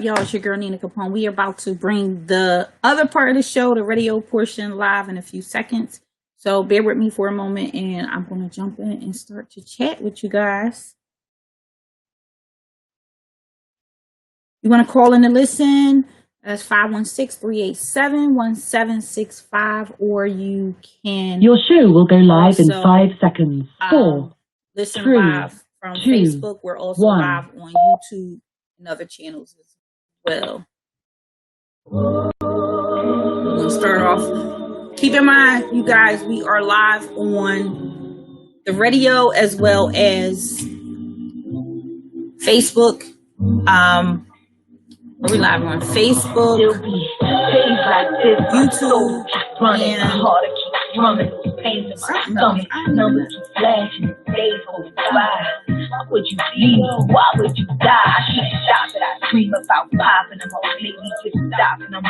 Y'all, it's your girl Nina Capone. We are about to bring the other part of the show, the radio portion, live in a few seconds. So bear with me for a moment and I'm going to jump in and start to chat with you guys. You want to call in and listen? That's 516-387-1765, or you can... Your show will go live in 5 seconds. 4, listen 3, live from 2, Facebook. We're also 1. live on YouTube and other channels as well. We'll start off. Keep in mind, you guys, we are live on the radio as well as Facebook. We're live on Facebook, YouTube, Would you leave? Why would you die? I should stop it. I dream about popping them off, maybe just stopping them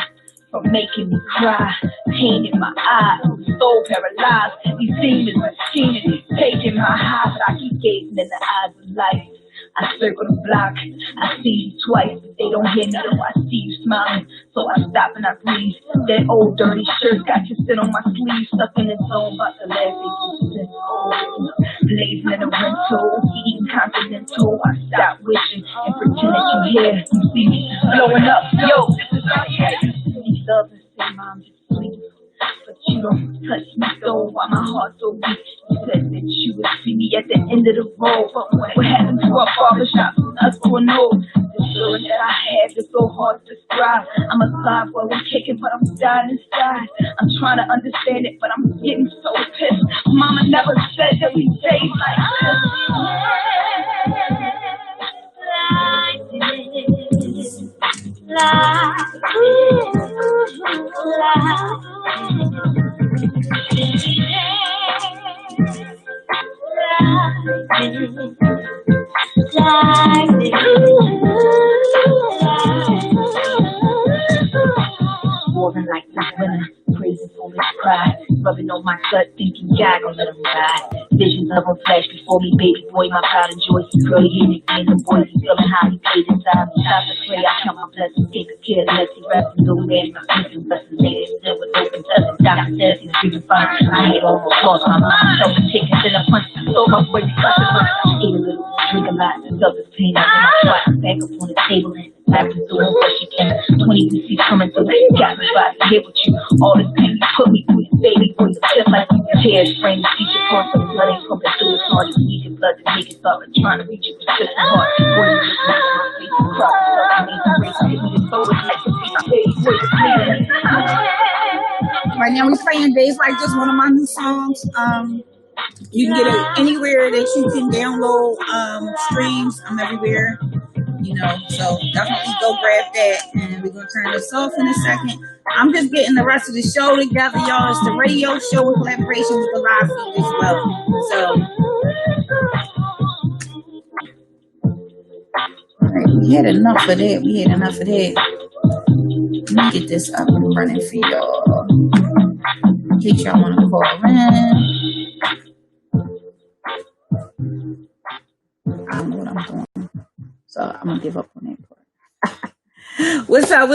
from making me cry. Pain in my eyes, so paralyzed. These demons are scheming, taking my high, but I keep gazing in the eyes of life. I circle the block, I see you twice, but they don't hear me though I see you smiling. So I stop and I breathe. That old dirty shirt got you sit on my sleeve, stuck in the zone, about to laugh at you. Blazing in a rental, eating continental. I stop wishing and pretend that you hear. You see me blowing up, yo, this is how I used to be love and say, Mom, just please. But you don't touch me so why my heart so weak. You said that you would see me at the end of the road, but what happened to our barbershop and us going old? The feeling that I have is so hard to describe. I'm alive while we're kicking, but I'm dying inside. I'm trying to understand it, but I'm getting so pissed. Mama never said that we days like this. More than like this winner, praising for his pride, rubbing on my gut, thinking God gon' let him ride. Visions of him flash before me, baby boy, my pride and joy. Girl, he ain't again, the boy, he feeling how he played inside. Stop to pray, I count my blessings, take a care, less he raps and no man, my thinking blessings, ladies, still with open blessings. Doctor says he's freaking fine, I ain't almost lost my mind. So the tickets in a punch, so my boy, he cussing, but ate a little, drink a lot, felt his pain, I went my back up on the table and laughing through him, but she came 20 BC coming through, got me by the hip with you. All this pain you put me through, baby boy, just like you tears, frame, teach your cross, so the blood ain't pumping through his heart. You need your blood to make it start, but trying to reach you with just a heart. Boy, you look like my face, you cry, I need to race, give me the soul, it's like a piece of baby boy, it's bleeding. Right now, we're playing Days Like This, one of my new songs. You can get it anywhere that you can download streams. I'm everywhere, you know, so definitely go grab that. And we're going to turn this off in a second. I'm just getting the rest of the show together, y'all. It's the radio show in collaboration with the live feed as well. So, all right, we had enough of that. Let me get this up and running for y'all. In case y'all want to call in. I don't know what I'm doing, so I'm gonna give up on that part. What's up,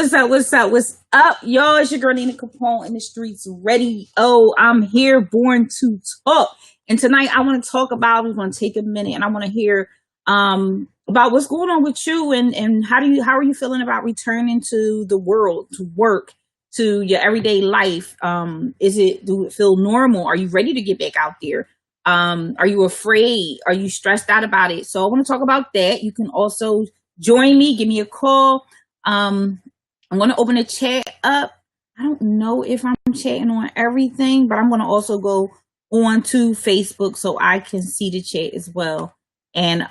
y'all? It's your girl Nina Capone in the streets ready. Oh, I'm here, born to talk. And tonight I want to talk about, we're gonna take a minute and I want to hear about what's going on with you and how are you feeling about returning to the world, to work, to your everyday life. Do it feel normal? Are you ready to get back out there? Are you afraid? Are you stressed out about it? So I want to talk about that. You can also join me, give me a call. I'm going to open the chat up. I don't know if I'm chatting on everything, but I'm going to also go on to Facebook so I can see the chat as well. And,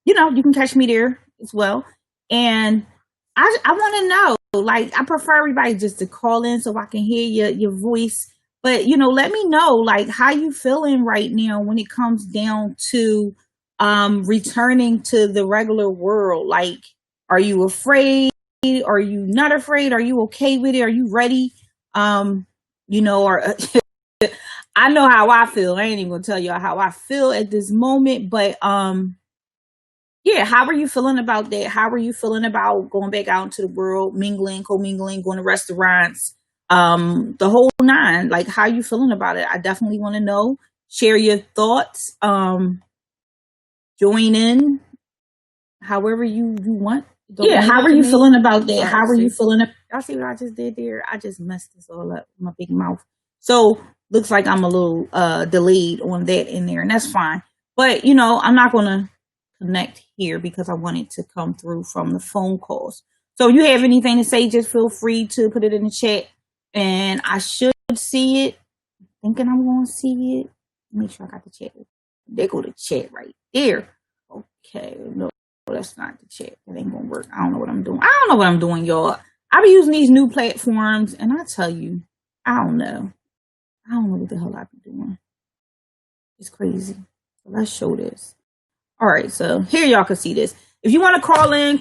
you know, you can catch me there as well. And I want to know, like, I prefer everybody just to call in so I can hear your voice. But, you know, let me know, like, how you feeling right now when it comes down to returning to the regular world. Like, are you afraid? Are you not afraid? Are you okay with it? Are you ready? You know, or I know how I feel. I ain't even gonna tell y'all how I feel at this moment, but yeah, how are you feeling about that? How are you feeling about going back out into the world, mingling, co-mingling, going to restaurants, the whole nine? Like, how are you feeling about it? I definitely want to know. Share your thoughts. Join in however you want. Yeah, how are you feeling about that? How are you feeling? Y'all see what I just did there? I just messed this all up with my big mouth. So looks like I'm a little delayed on that in there, and that's fine. But I'm not gonna connect here because I want it to come through from the phone calls. So if you have anything to say, just feel free to put it in the chat, and I should see it. Thinking I'm gonna see it. Make sure I got the chat. There go the chat right there. Okay, no, that's not the chat. That ain't gonna work. I don't know what I'm doing. I don't know what I'm doing, y'all. I be using these new platforms, and I tell you, I don't know. I don't know what the hell I be doing. It's crazy. So let's show this. All right, so here y'all can see this. If you want to call in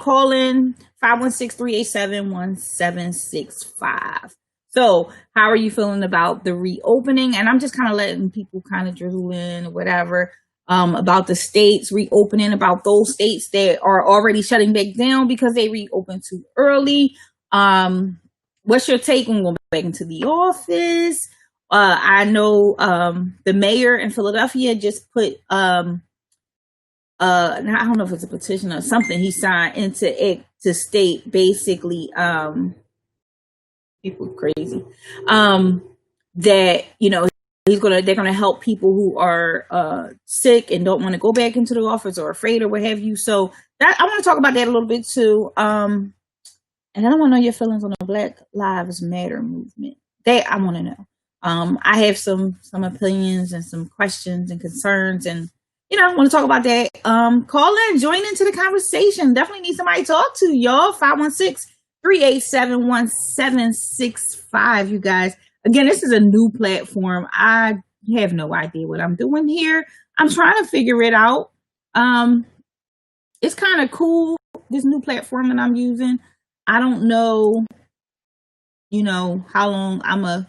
516-387-1765. So how are you feeling about the reopening? And I'm just kind of letting people kind of drizzle in or whatever about the states reopening, about those states that are already shutting back down because they reopened too early. What's your take on going back into the office? I know the mayor in Philadelphia just put I don't know if it's a petition or something he signed into it to state basically people crazy that they're gonna help people who are sick and don't want to go back into the office or afraid or what have you. So that I want to talk about that a little bit too. And I want to know your feelings on the Black Lives Matter movement. That I want to know. I have some opinions and some questions and concerns, and I want to talk about that. Call in, join into the conversation. Definitely need somebody to talk to, y'all. 516-387-1765, you guys. Again, this is a new platform. I have no idea what I'm doing here. I'm trying to figure it out. It's kind of cool, this new platform that I'm using. I don't know, how long I'm going to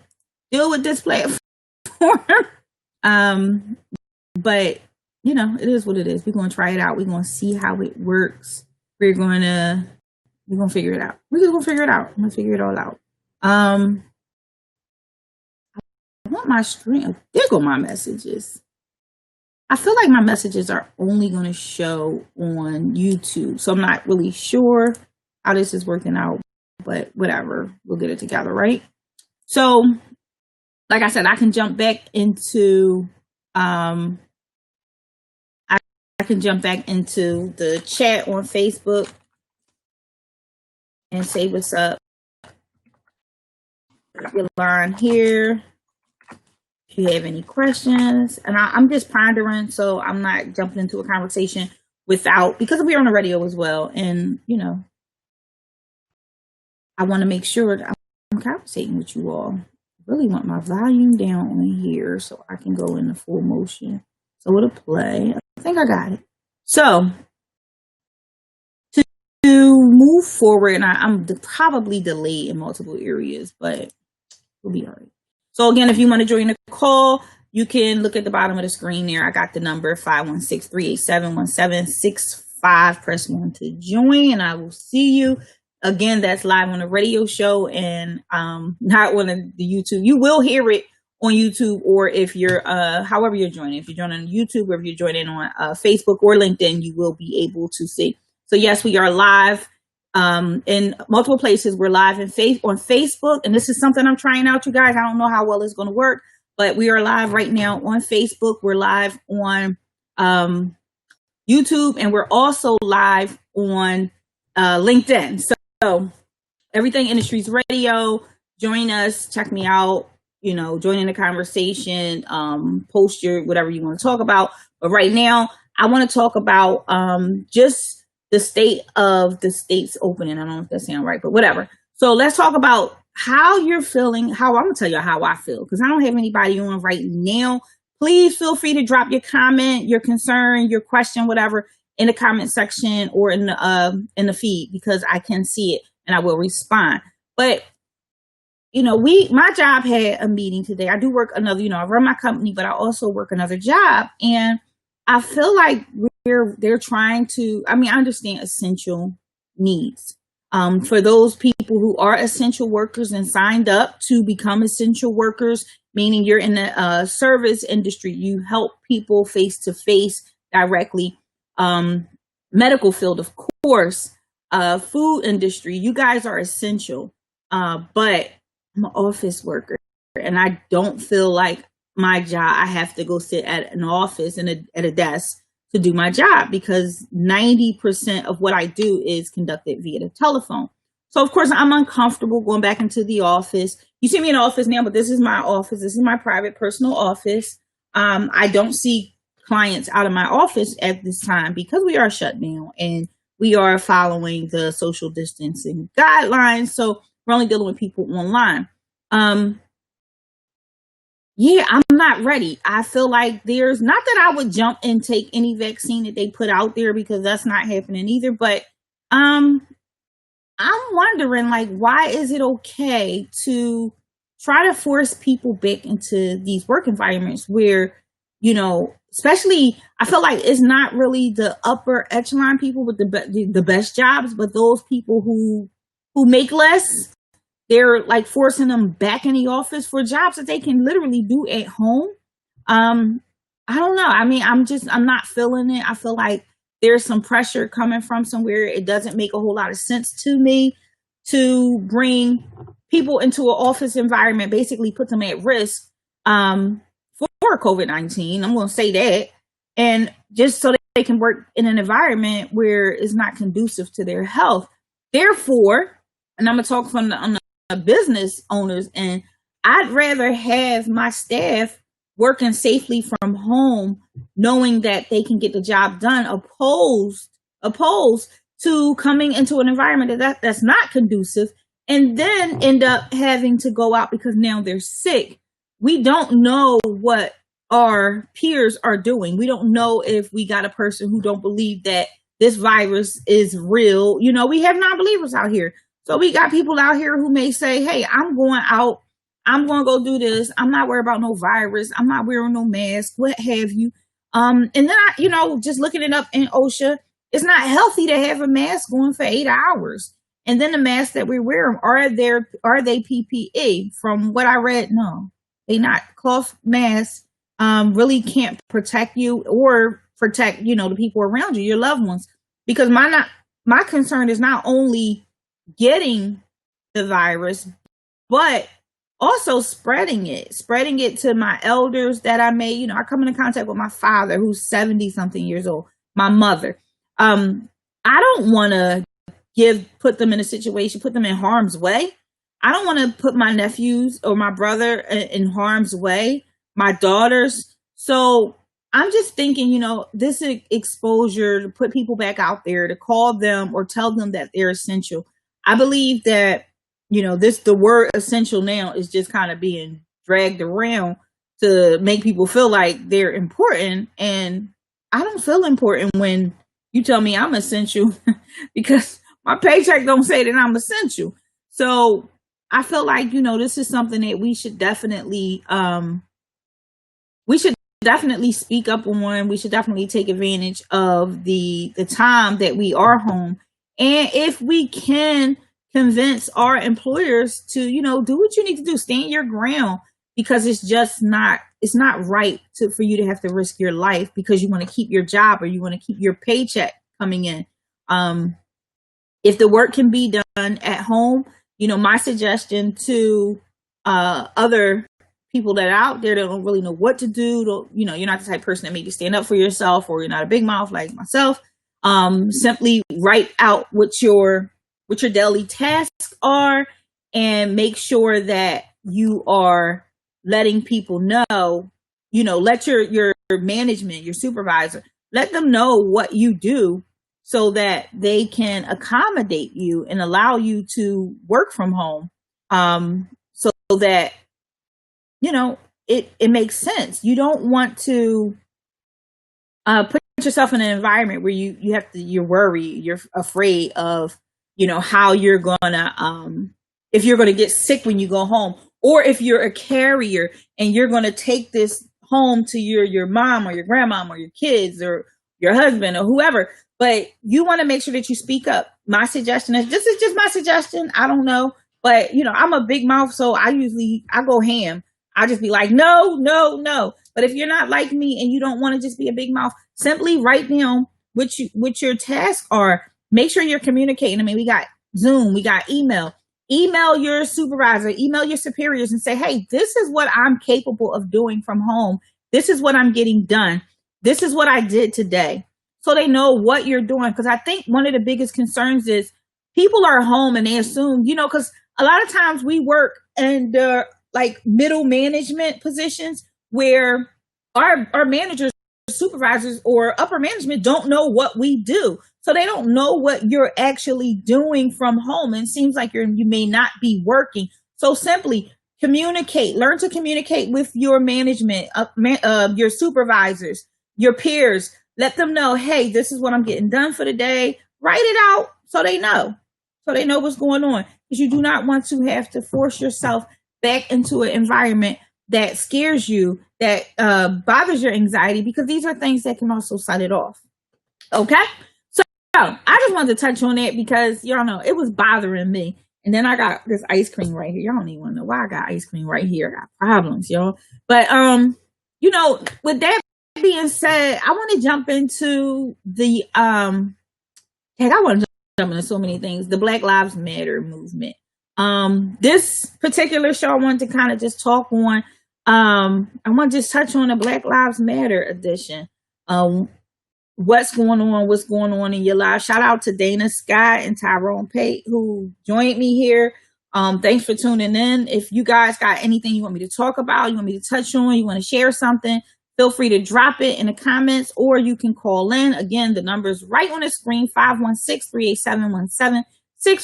deal with this platform. But it is what it is. We're going to try it out. We're going to see how it works. We're going to figure it out. We're just going to figure it out. I'm going to figure it all out. I want my stream. There go my messages. I feel like my messages are only going to show on YouTube. So I'm not really sure how this is working out, but whatever. We'll get it together, right? So, like I said, I can jump back into the chat on Facebook and say what's up. Your line here. If you have any questions, and I'm just pondering, so I'm not jumping into a conversation because we're on the radio as well, and I want to make sure that I'm conversating with you all. I really want my volume down on here so I can go into full motion. So it'll play. I think I got it. So to move forward, and I'm probably delayed in multiple areas, but we'll be all right. So again, if you want to join the call, you can look at the bottom of the screen there. I got the number 516-387-1765. Press 1 to join, and I will see you. Again, that's live on the radio show and not on the YouTube. You will hear it on YouTube, or if you're however you're joining. If you're joining on YouTube or if you're joining on Facebook or LinkedIn, you will be able to see. So yes, we are live in multiple places. We're live on Facebook, and this is something I'm trying out, you guys. I don't know how well it's going to work, but we are live right now on Facebook. We're live on YouTube, and we're also live on LinkedIn. So everything in the streets radio, join us, check me out, join in the conversation, post your whatever you want to talk about. But right now I want to talk about just the state of the states opening. I don't know if that sounds right, but whatever. So let's talk about how you're feeling. I'm going to tell you how I feel, because I don't have anybody on right now. Please feel free to drop your comment, your concern, your question, whatever, in the comment section or in the feed, because I can see it and I will respond. But my job had a meeting today. I do work another, I run my company, but I also work another job. And I feel like they're trying to, I mean, I understand essential needs. For those people who are essential workers and signed up to become essential workers, meaning you're in the service industry, you help people face to face directly. Medical field, of course, food industry, you guys are essential. But I'm an office worker and I don't feel like my job, I have to go sit at an office and at a desk to do my job because 90% of what I do is conducted via the telephone. So of course I'm uncomfortable going back into the office. You see me in the office now, but this is my office. This is my private personal office. I don't see clients out of my office at this time because we are shut down and we are following the social distancing guidelines. So we're only dealing with people online. Yeah, I'm not ready. I feel like there's not that I would jump and take any vaccine that they put out there because that's not happening either. But I'm wondering, like, why is it okay to try to force people back into these work environments where, you know, especially I feel like it's not really the upper echelon people with the best jobs, but those people who make less. They're like forcing them back in the office for jobs that they can literally do at home. I don't know. I mean, I'm not feeling it. I feel like there's some pressure coming from somewhere. It doesn't make a whole lot of sense to me to bring people into an office environment, basically put them at risk for COVID-19. I'm going to say that. And just so that they can work in an environment where it's not conducive to their health. Therefore, and I'm going to talk from on the business owners, and I'd rather have my staff working safely from home, knowing that they can get the job done, opposed to coming into an environment that's not conducive and then end up having to go out because now they're sick. We don't know what our peers are doing. We don't know if we got a person who don't believe that this virus is real. You know, we have non-believers out here. So we got people out here who may say, hey, I'm going out. I'm going to go do this. I'm not worried about no virus. I'm not wearing no mask, what have you. And then, just looking it up in OSHA, it's not healthy to have a mask on for 8 hours. And then the masks that we wear, are they PPE? From what I read, no, they not. Cloth masks really can't protect you or protect, the people around you, your loved ones. Because my concern is not only getting the virus, but also spreading it to my elders that I may, I come into contact with my father who's 70 something years old, my mother. I don't want to put them in a situation, put them in harm's way. I don't want to put my nephews or my brother in harm's way, my daughters. So I'm just thinking, this exposure to put people back out there, to call them or tell them that they're essential. I believe that, the word essential now is just kind of being dragged around to make people feel like they're important. And I don't feel important when you tell me I'm essential because my paycheck don't say that I'm essential. So I feel like, this is something that we should definitely speak up on. We should definitely take advantage of the time that we are home. And if we can convince our employers to, do what you need to do, stand your ground, because it's not right for you to have to risk your life because you want to keep your job or you want to keep your paycheck coming in. If the work can be done at home, my suggestion to other people that are out there that don't really know what to do, you're not the type of person that maybe stand up for yourself, or you're not a big mouth like myself. Simply write out what your daily tasks are and make sure that you are letting people know, let your management, your supervisor, let them know what you do so that they can accommodate you and allow you to work from home. So that, it makes sense. You don't want to put yourself in an environment where you're worried, you're afraid of, how you're gonna, if you're gonna get sick when you go home, or if you're a carrier and you're gonna take this home to your mom or your grandmom or your kids or your husband or whoever, but you want to make sure that you speak up. My suggestion is, this is just my suggestion. I don't know, but I'm a big mouth, so I go ham. I'll just be like, no, no, no. But if you're not like me and you don't want to just be a big mouth, simply write down what your tasks are. Make sure you're communicating. I mean, we got Zoom, we got email. Email your supervisor, email your superiors and say, hey, this is what I'm capable of doing from home. This is what I'm getting done. This is what I did today. So they know what you're doing. Because I think one of the biggest concerns is people are home and they assume, because a lot of times we work in the like middle management positions where our managers, supervisors, or upper management don't know what we do. So they don't know what you're actually doing from home. And it seems like you may not be working. So simply communicate, learn to communicate with your management, your supervisors, your peers. Let them know, hey, this is what I'm getting done for the day. Write it out so they know. So they know what's going on. Because you do not want to have to force yourself back into an environment that scares you, that bothers your anxiety, because these are things that can also set it off. Okay? So I just wanted to touch on that because, y'all know, it was bothering me. And then I got this ice cream right here. Y'all don't even want to know why I got ice cream right here. I got problems, y'all. But, with that being said, I want to jump into the, I want to jump into so many things. The Black Lives Matter movement. This particular show I wanted to kind of just talk on. I want to just touch on the Black Lives Matter edition. What's going on in your life. Shout out to Dana Scott and Tyrone Pate who joined me here. Thanks for tuning in. If you guys got anything you want me to talk about, you want me to touch on, you want to share something, feel free to drop it in the comments, or you can call in. Again, the number is right on the screen, 516-387-1765,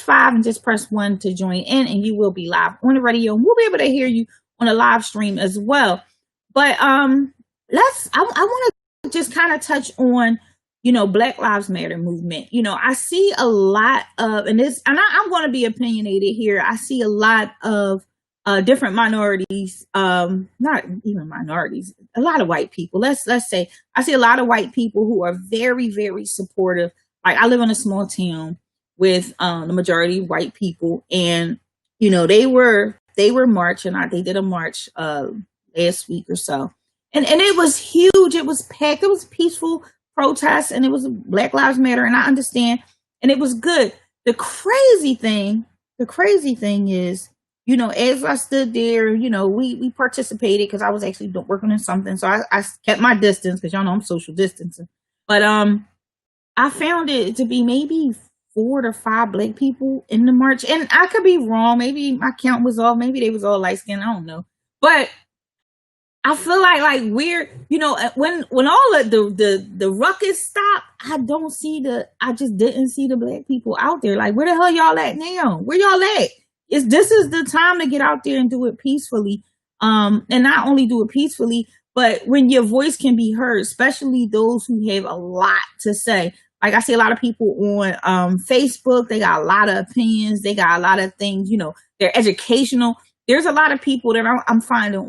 and just press 1 to join in, and you will be live on the radio, and we'll be able to hear you on a live stream as well. But I want to just kind of touch on, Black Lives Matter movement. I see a lot of, and I'm going to be opinionated here. I see a lot of different minorities, not even minorities, a lot of white people. Let's say I see a lot of white people who are very, very supportive. Like, I live in a small town with the majority of white people, and they were marching. They did a march last week or so, and it was huge. It was packed. It was peaceful protest, and it was Black Lives Matter, and I understand, and it was good. The crazy thing is, as I stood there, we participated because I was actually working on something, so I kept my distance because y'all know I'm social distancing. But I found it to be maybe 4 to 5 Black people in the march, and I could be wrong. Maybe my count was off. Maybe they was all light skinned. I don't know, but I feel like we're, when all of the ruckus stopped, I just didn't see the Black people out there. Like, where the hell y'all at now? Where y'all at? This is the time to get out there and do it peacefully. And not only do it peacefully, but when your voice can be heard, especially those who have a lot to say. Like, I see a lot of people on Facebook. They got a lot of opinions. They got a lot of things, they're educational. There's a lot of people that I'm finding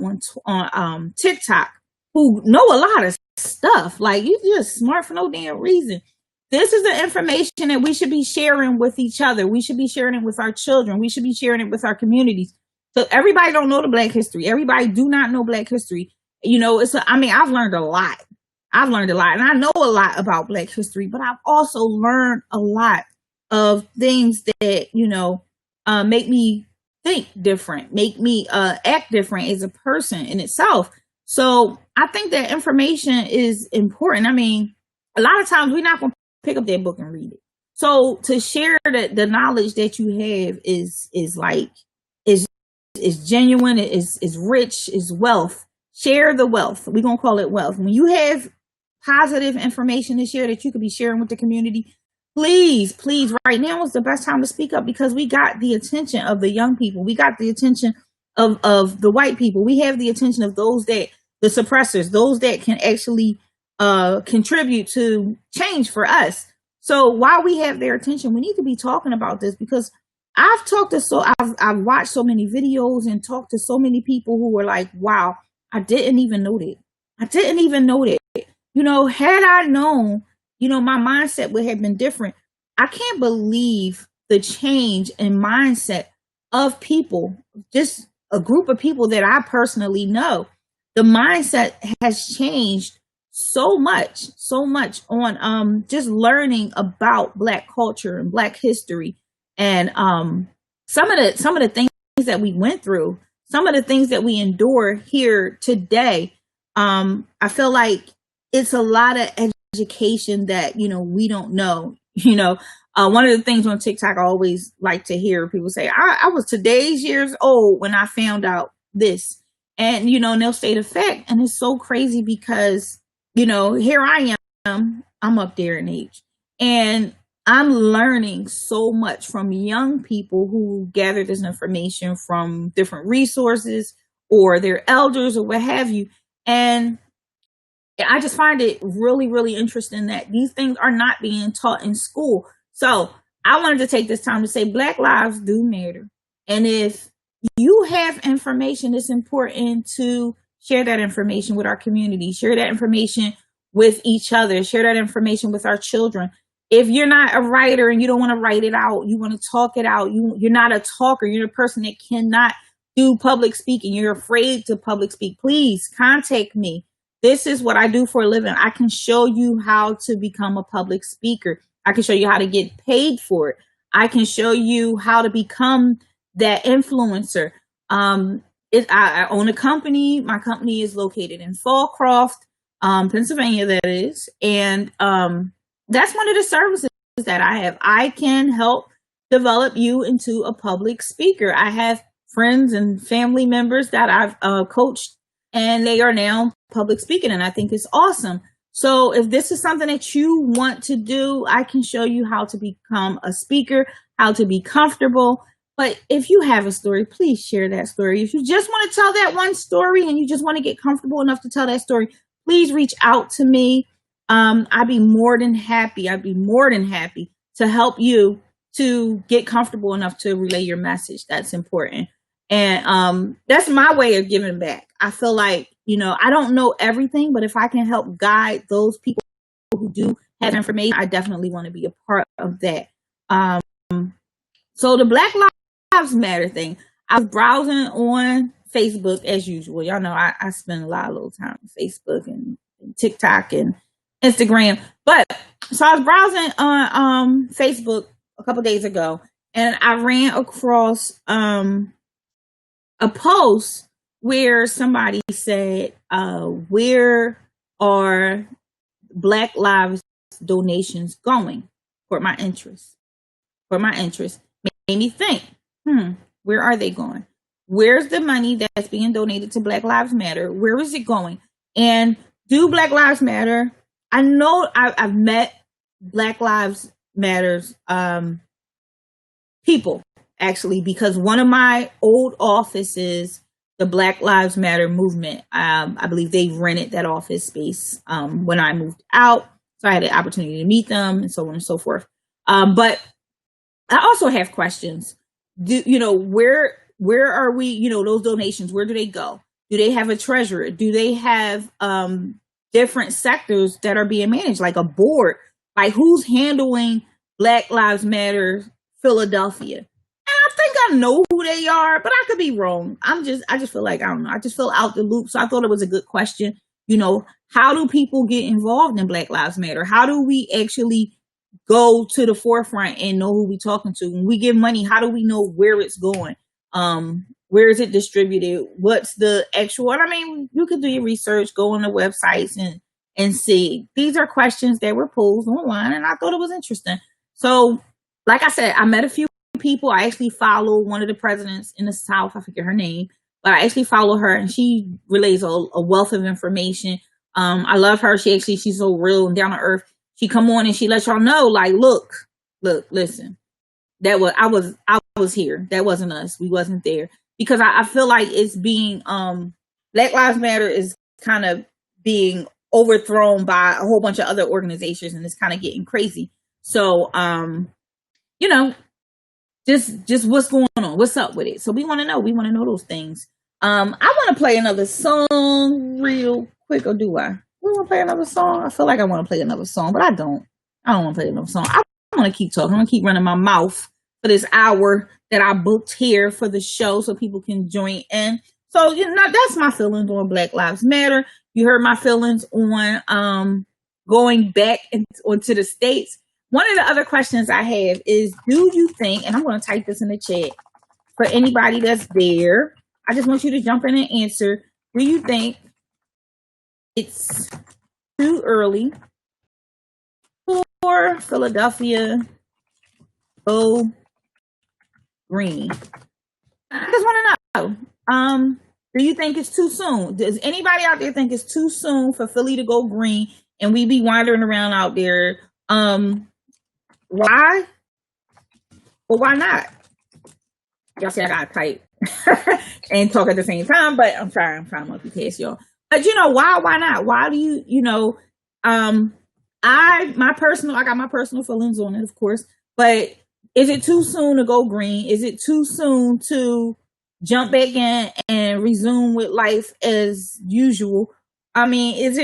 on TikTok who know a lot of stuff. Like, you're just smart for no damn reason. This is the information that we should be sharing with each other. We should be sharing it with our children. We should be sharing it with our communities. So everybody don't know the Black history. Everybody do not know Black history. I've learned a lot. And I know a lot about Black history, but I've also learned a lot of things that, make me think different, make me act different as a person in itself. So I think that information is important. I mean, a lot of times we're not going to pick up that book and read it. So to share the knowledge that you have is genuine, is rich, is wealth. Share the wealth. We're going to call it wealth. When you have positive information to share that you could be sharing with the community, please, right now is the best time to speak up, because we got the attention of the young people. We got the attention of the white people. We have the attention of the suppressors, those that can actually contribute to change for us. So while we have their attention, we need to be talking about this, because I've watched so many videos and talked to so many people who were like, wow, I didn't even know that. I didn't even know that. Had I known, my mindset would have been different. I can't believe the change in mindset of people, just a group of people that I personally know. The mindset has changed so much on just learning about Black culture and Black history, and some of the things that we went through, some of the things that we endure here today. I feel like it's a lot of education that we don't know. One of the things on TikTok I always like to hear people say, I was today's years old when I found out this. And, and they'll state a fact. And it's so crazy because, here I am, I'm up there in age. And I'm learning so much from young people who gather this information from different resources or their elders or what have you. And I just find it really, really interesting that these things are not being taught in school. So I wanted to take this time to say Black lives do matter. And if you have information, it's important to share that information with our community, share that information with each other, share that information with our children. If you're not a writer and you don't want to write it out, you want to talk it out, you're not a talker, you're a person that cannot do public speaking, you're afraid to public speak, please contact me. This is what I do for a living. I can show you how to become a public speaker. I can show you how to get paid for it. I can show you how to become that influencer. I own a company. My company is located in Fallcroft, Pennsylvania, that is. And that's one of the services that I have. I can help develop you into a public speaker. I have friends and family members that I've coached, and they are now public speaking, and I think it's awesome. So if this is something that you want to do, I can show you how to become a speaker, how to be comfortable. But if you have a story, please share that story. If you just want to tell that one story and you just want to get comfortable enough to tell that story, please reach out to me. I'd be more than happy to help you to get comfortable enough to relay your message. That's important. And that's my way of giving back. I feel like, I don't know everything, but if I can help guide those people who do have information, I definitely want to be a part of that. So the Black Lives Matter thing, I was browsing on Facebook as usual. Y'all know I spend a lot of little time on Facebook and TikTok and Instagram. But so I was browsing on Facebook a couple days ago, and I ran across a post where somebody said, where are Black Lives donations going? For my interest. Made me think, where are they going? Where's the money that's being donated to Black Lives Matter? Where is it going? And do Black Lives Matter? I know I've met Black Lives Matters people, actually, because one of my old offices, the Black Lives Matter movement, I believe they rented that office space when I moved out. So I had the opportunity to meet them and so on and so forth. But I also have questions. Where are we, those donations, where do they go? Do they have a treasurer? Do they have different sectors that are being managed, like a board? Like, who's handling Black Lives Matter Philadelphia? I think I know who they are, but I could be wrong. I just feel like, I don't know. I just feel out the loop. So I thought it was a good question. How do people get involved in Black Lives Matter? How do we actually go to the forefront and know who we're talking to? When we give money, how do we know where it's going? Where is it distributed? What's the actual, you could do your research, go on the websites and see. These are questions that were posed online, and I thought it was interesting. So, like I said, I met a few people. I actually follow one of the presidents in the South. I forget her name, but I actually follow her, and she relays a wealth of information. I love her. She's so real and down to earth. She come on and she lets y'all know, like, look, listen, I was here. That wasn't us. We wasn't there. Because I feel like it's being, Black Lives Matter is kind of being overthrown by a whole bunch of other organizations, and it's kind of getting crazy. So, just what's going on? What's up with it? So we want to know. We want to know those things. I want to play another song real quick, or do I? We want to play another song? I feel like I want to play another song, but I don't. I don't want to play another song. I want to keep talking. I'm going to keep running my mouth for this hour that I booked here for the show so people can join in. So, that's my feelings on Black Lives Matter. You heard my feelings on going back onto the States. One of the other questions I have is, do you think, and I'm going to type this in the chat for anybody that's there, I just want you to jump in and answer, do you think it's too early for Philadelphia go green? I just want to know. Do you think it's too soon? Does anybody out there think it's too soon for Philly to go green and we be wandering around out there? Why? Well, why not? Y'all see I gotta type and talk at the same time, but I'm trying to multitask, y'all. But why not? Why do I got my personal feelings on it, of course, but is it too soon to go green? Is it too soon to jump back in and resume with life as usual? I mean, is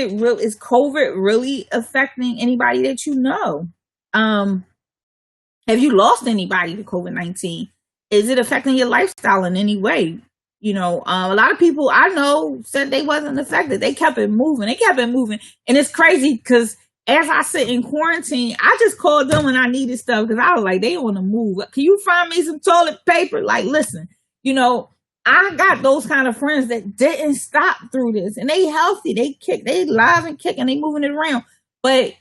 COVID really affecting anybody that you know? Have you lost anybody to COVID-19? Is it affecting your lifestyle in any way? A lot of people I know said they wasn't affected. They kept it moving. And it's crazy because as I sit in quarantine, I just called them when I needed stuff because I was like, they want to move. Can you find me some toilet paper? Like, listen, I got those kind of friends that didn't stop through this, and they healthy. They live and kicking, they moving it around. But,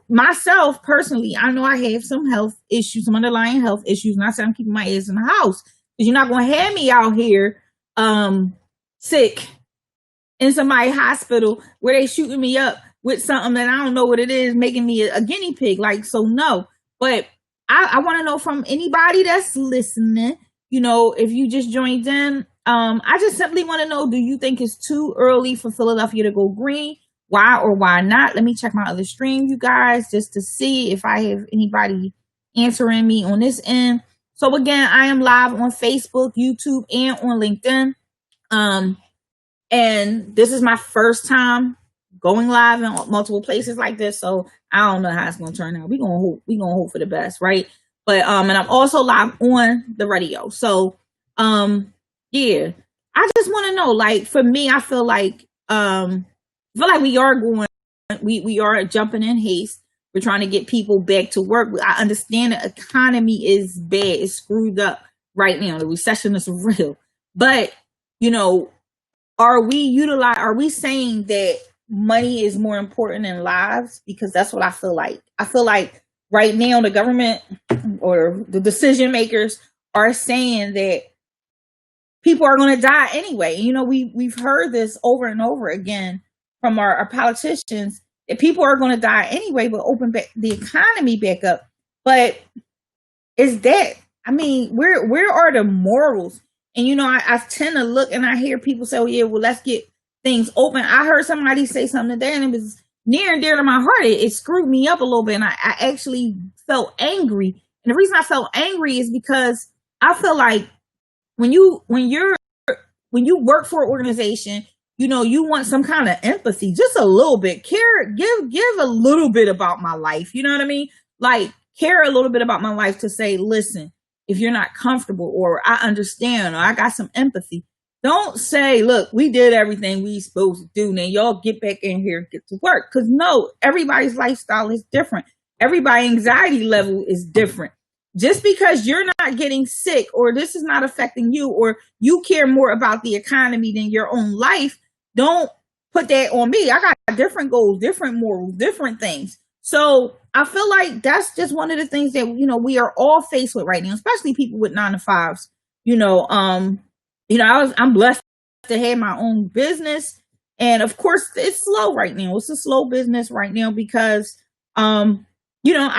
myself personally, I know I have some health issues, some underlying health issues. And I said, I'm keeping my ass in the house because you're not going to have me out here sick in somebody's hospital where they shooting me up with something that I don't know what it is, making me a guinea pig. Like, so no. But I want to know from anybody that's listening, if you just joined in, I just simply want to know, do you think it's too early for Philadelphia to go green? Why or why not? Let me check my other stream, you guys, just to see if I have anybody answering me on this end. So again, I am live on Facebook, YouTube, and on LinkedIn. And this is my first time going live in multiple places like this. So I don't know how it's gonna turn out. We're gonna hope for the best, right? But and I'm also live on the radio. So yeah. I just want to know, like, for me, I feel like we are jumping in haste. We're trying to get people back to work. I understand the economy is bad. It's screwed up right now. The recession is real. But, are we saying that money is more important than lives? Because that's what I feel like. I feel like right now the government or the decision makers are saying that people are going to die anyway. We've heard this over and over again from our politicians that people are going to die anyway, but open back the economy back up. But where are the morals? And, I tend to look and I hear people say, oh yeah, well, let's get things open. I heard somebody say something today and it was near and dear to my heart. It screwed me up a little bit. And I actually felt angry. And the reason I felt angry is because I feel like when you work for an organization, you want some kind of empathy, just a little bit. Care, give a little bit about my life. You know what I mean? Like, care a little bit about my life to say, listen, if you're not comfortable, or I understand, or I got some empathy. Don't say, look, we did everything we supposed to do. Now y'all get back in here and get to work. Because no, everybody's lifestyle is different. Everybody's anxiety level is different. Just because you're not getting sick, or this is not affecting you, or you care more about the economy than your own life, don't put that on me. I got different goals, different morals, different things. So I feel like that's just one of the things that, we are all faced with right now, especially people with 9-to-5s. I'm blessed to have my own business. And of course, it's slow right now. It's a slow business right now because, I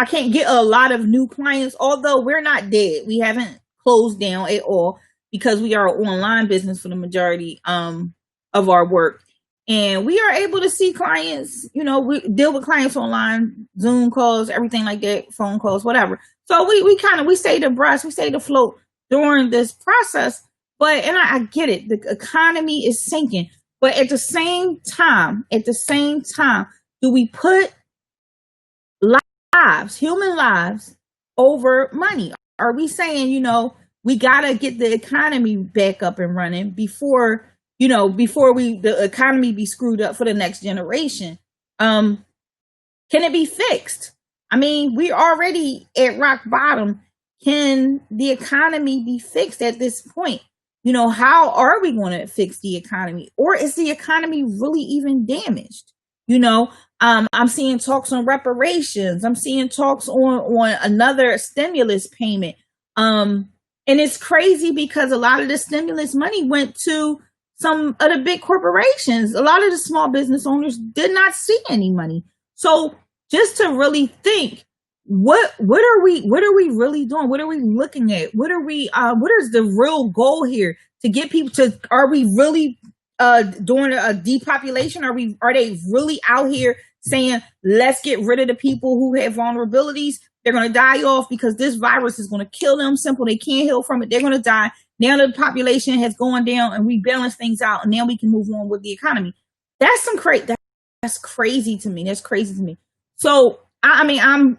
can't get a lot of new clients, although we're not dead. We haven't closed down at all because we are an online business for the majority of our work. And we are able to see clients, we deal with clients online, Zoom calls, everything like that, phone calls, whatever. So we stayed abreast, we stayed afloat during this process. But, and I get it, the economy is sinking. But at the same time, do we put lives, human lives, over money? Are we saying, we gotta get the economy back up and running before the economy be screwed up for the next generation? Can it be fixed? I mean, we're already at rock bottom. Can the economy be fixed at this point? How are we going to fix the economy? Or is the economy really even damaged? I'm seeing talks on reparations. I'm seeing talks on another stimulus payment. And it's crazy because a lot of the stimulus money went to some of the big corporations. A lot of the small business owners did not see any money. So just to really think, what are we really doing? What are we looking at? What is the real goal here to get people to? Are we really doing a depopulation? Are they really out here saying, let's get rid of the people who have vulnerabilities? They're going to die off because this virus is going to kill them. Simple. They can't heal from it. They're going to die. Now the population has gone down and we balance things out, and now we can move on with the economy. That's that's crazy to me. That's crazy to me. So, I mean, I'm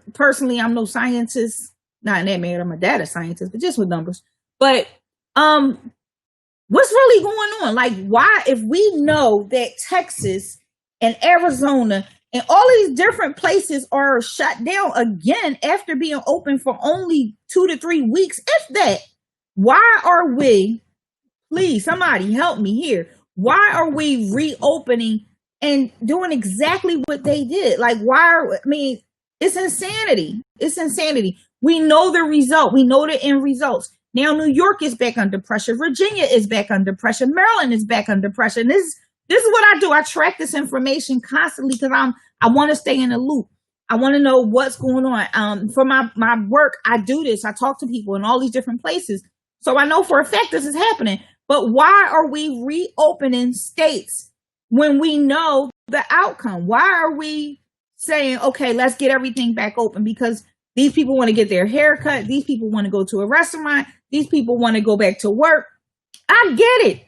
no scientist, not in that matter. I'm a data scientist, but just with numbers. But what's really going on? Like, why, if we know that Texas and Arizona and all these different places are shut down again after being open for only 2 to 3 weeks, if that, why are we, please, somebody help me here. Why are we reopening and doing exactly what they did? Like, it's insanity. It's insanity. We know the result. We know the end results. Now New York is back under pressure. Virginia is back under pressure. Maryland is back under pressure. And this is what I do. I track this information constantly because I want to stay in the loop. I want to know what's going on. For my work, I do this. I talk to people in all these different places. So I know for a fact this is happening. But why are we reopening states when we know the outcome? Why are we saying, okay, let's get everything back open? Because these people want to get their hair cut. These people want to go to a restaurant. These people want to go back to work. I get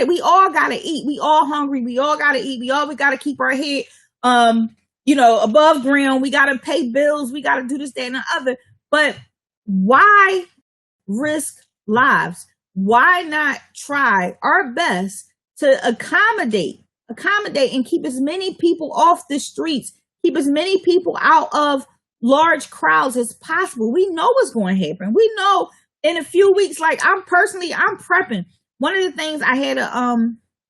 it. We all got to eat. We all hungry. We all got to eat. We got to keep our head, above ground. We got to pay bills. We got to do this, that, and the other. But why risk lives? Why not try our best to accommodate and keep as many people off the streets, keep as many people out of large crowds as possible? We know what's going to happen. We know in a few weeks, like I'm prepping. One of the things I had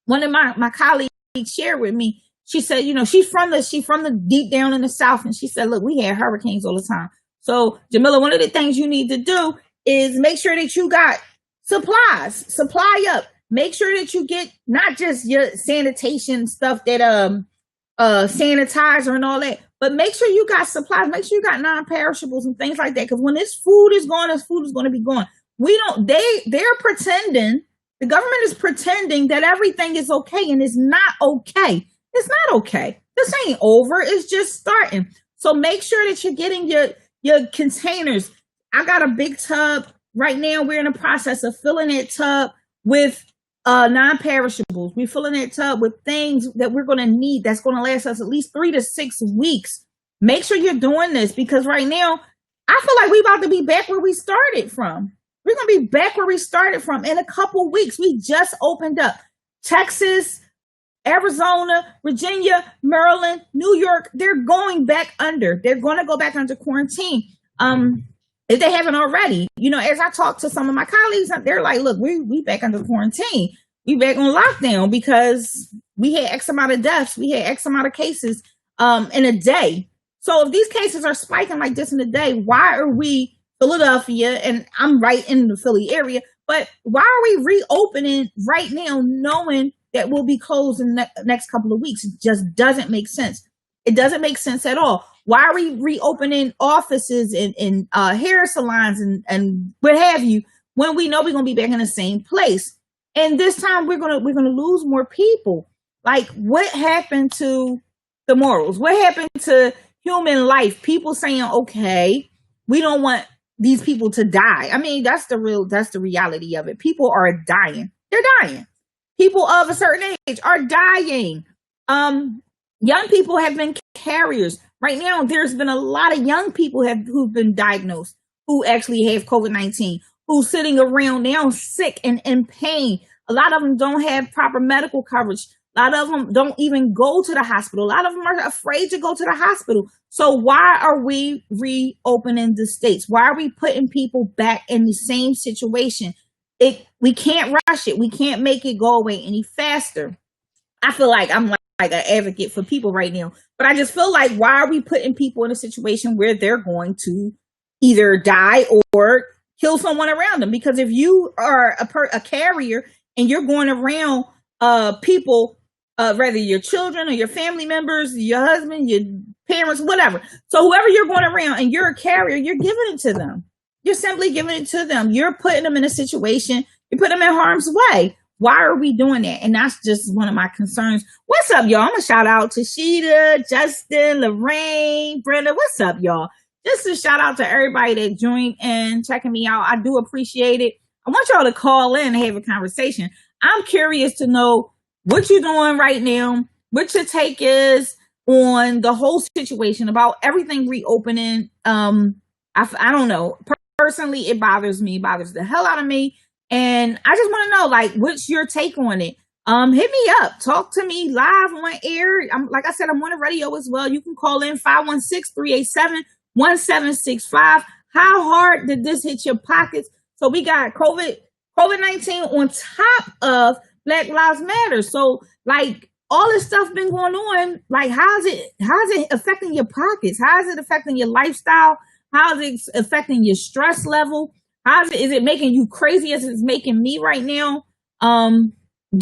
one of my colleagues share with me, she said, she's from the deep down in the South. And she said, look, we had hurricanes all the time. So Jamila, one of the things you need to do is make sure that you got supplies, supply up. Make sure that you get not just your sanitation stuff that sanitizer and all that, but make sure you got supplies. Make sure you got non-perishables and things like that. Because when this food is gone, this food is going to be gone. They're pretending, the government is pretending that everything is okay, and it's not okay. It's not okay. This ain't over. It's just starting. So make sure that you're getting your containers. I got a big tub. Right now, we're in the process of filling that tub with non-perishables. We're filling that tub with things that we're going to need that's going to last us at least 3 to 6 weeks. Make sure you're doing this, because right now, I feel like we're about to be back where we started from. We're going to be back where we started from in a couple weeks. We just opened up. Texas, Arizona, Virginia, Maryland, New York, they're going back under. They're going to go back under quarantine. If they haven't already, as I talk to some of my colleagues, they're like, look, we back under quarantine. We back on lockdown because we had X amount of deaths. We had X amount of cases in a day. So if these cases are spiking like this in a day, why are we Philadelphia, and I'm right in the Philly area, but why are we reopening right now knowing that we'll be closed in the next couple of weeks? It just doesn't make sense. It doesn't make sense at all. Why are we reopening offices and hair salons and what have you when we know we're going to be back in the same place? And this time we're going to lose more people. Like, what happened to the morals? What happened to human life? People saying, okay, we don't want these people to die. I mean, that's the reality of it. People are dying. They're dying. people of a certain age are dying. Young people have been carriers. Right now, there's been a lot of young people who've been diagnosed, who actually have COVID-19, who's sitting around now sick and in pain. A lot of them don't have proper medical coverage. A lot of them don't even go to the hospital. A lot of them are afraid to go to the hospital. So why are we reopening the states? Why are we putting people back in the same situation? We can't rush it. We can't make it go away any faster. I feel like I'm like an advocate for people right now, but I just feel like, why are we putting people in a situation where they're going to either die or kill someone around them? Because if you are a carrier and you're going around people, whether your children or your family members, your husband, your parents, whatever. So whoever you're going around and you're a carrier, you're giving it to them. You're simply giving it to them. You're putting them in a situation, you put them in harm's way. Why are we doing that? And that's just one of my concerns. What's up, y'all? I'm going to shout out to Sheeta, Justin, Lorraine, Brenda. What's up, y'all? Just a shout out to everybody that joined and checking me out. I do appreciate it. I want y'all to call in and have a conversation. I'm curious to know what you're doing right now, what your take is on the whole situation about everything reopening. I don't know. Personally, it bothers me. It bothers the hell out of me. And I just want to know, like, what's your take on it? Hit me up. Talk to me live on air. Like I said, I'm on the radio as well. You can call in 516-387-1765. How hard did this hit your pockets? So we got COVID-19 on top of Black Lives Matter. So, like, all this stuff been going on. Like, how's it affecting your pockets? How is it affecting your lifestyle? How is it affecting your stress level? Is it making you crazy as it's making me right now? Do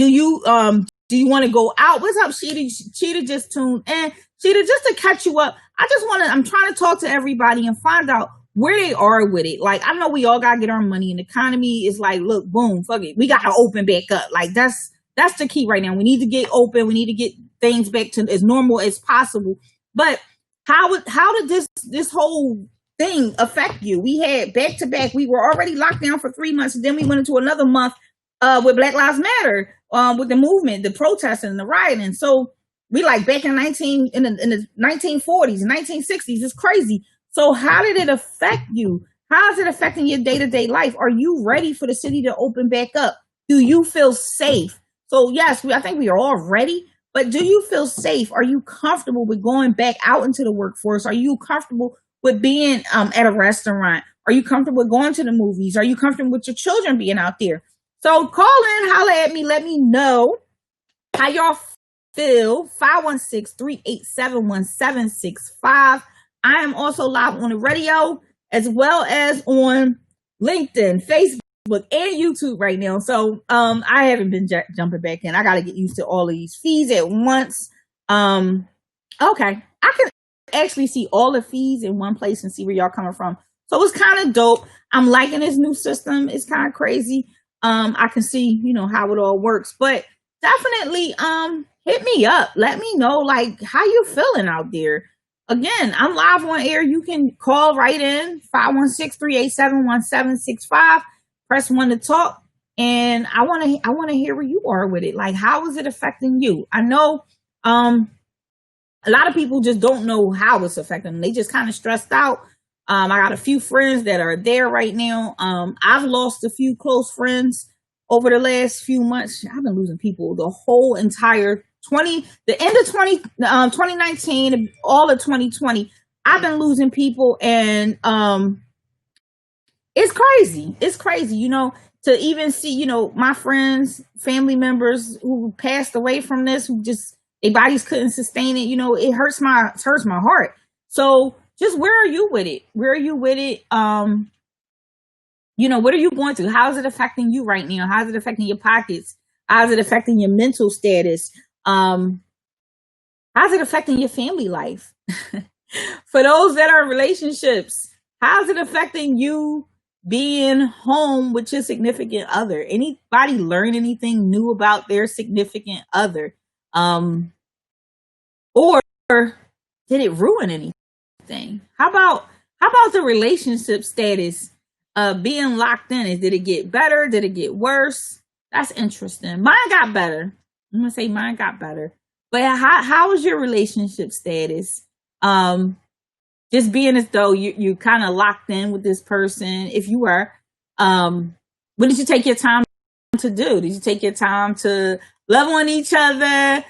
you want to go out? What's up, Sheeta? Sheeta just tuned in. Sheeta, just to catch you up, I'm trying to talk to everybody and find out where they are with it. Like, I know we all gotta get our money, and the economy is like, look, boom, fuck it. We gotta open back up. Like, that's the key right now. We need to get open. We need to get things back to as normal as possible. But how did this whole thing affect you? We had back to back. We were already locked down for 3 months, and then we went into another month with Black Lives Matter, with the movement, the protesting, and the rioting. So we like back in the 1940s, 1960s. It's crazy. So how did it affect you? How is it affecting your day-to-day life? Are you ready for the city to open back up? Do you feel safe? So yes, I think we are all ready. But do you feel safe? Are you comfortable with going back out into the workforce? Are you comfortable with being at a restaurant? Are you comfortable with going to the movies? Are you comfortable with your children being out there? So call in, holler at me, let me know how y'all feel. 516-387-1765. I am also live on the radio as well as on LinkedIn, Facebook, and YouTube right now. So I haven't been jumping back in. I got to get used to all of these feeds at once. Okay, I can actually see all the feeds in one place and see where y'all coming from. So it's kind of dope. I'm liking this new system. It's kind of crazy. I can see, how it all works, but definitely, hit me up. Let me know, like, how you feeling out there. Again, I'm live on air. You can call right in 516-387-1765. Press 1 to talk. And I want to hear where you are with it. Like, how is it affecting you? I know, a lot of people just don't know how it's affecting them. They just kind of stressed out. I got a few friends that are there right now. I've lost a few close friends over the last few months. I've been losing people the whole entire the end of 2019, and all of 2020. I've been losing people, and it's crazy. It's crazy, to even see, my friends, family members who passed away from this, who just, their bodies couldn't sustain it. It hurts my heart. So just where are you with it? Where are you with it? What are you going through? How is it affecting you right now? How is it affecting your pockets? How is it affecting your mental status? How's it affecting your family life? For those that are in relationships, how's it affecting you being home with your significant other? Anybody learn anything new about their significant other? Or did it ruin anything? How about the relationship status being locked in? Did it get better? Did it get worse? That's interesting. Mine got better. I'm gonna say mine got better. But how was your relationship status? Just being as though you kind of locked in with this person. If you were, what did you take your time to do? Did you take your time to love on each other,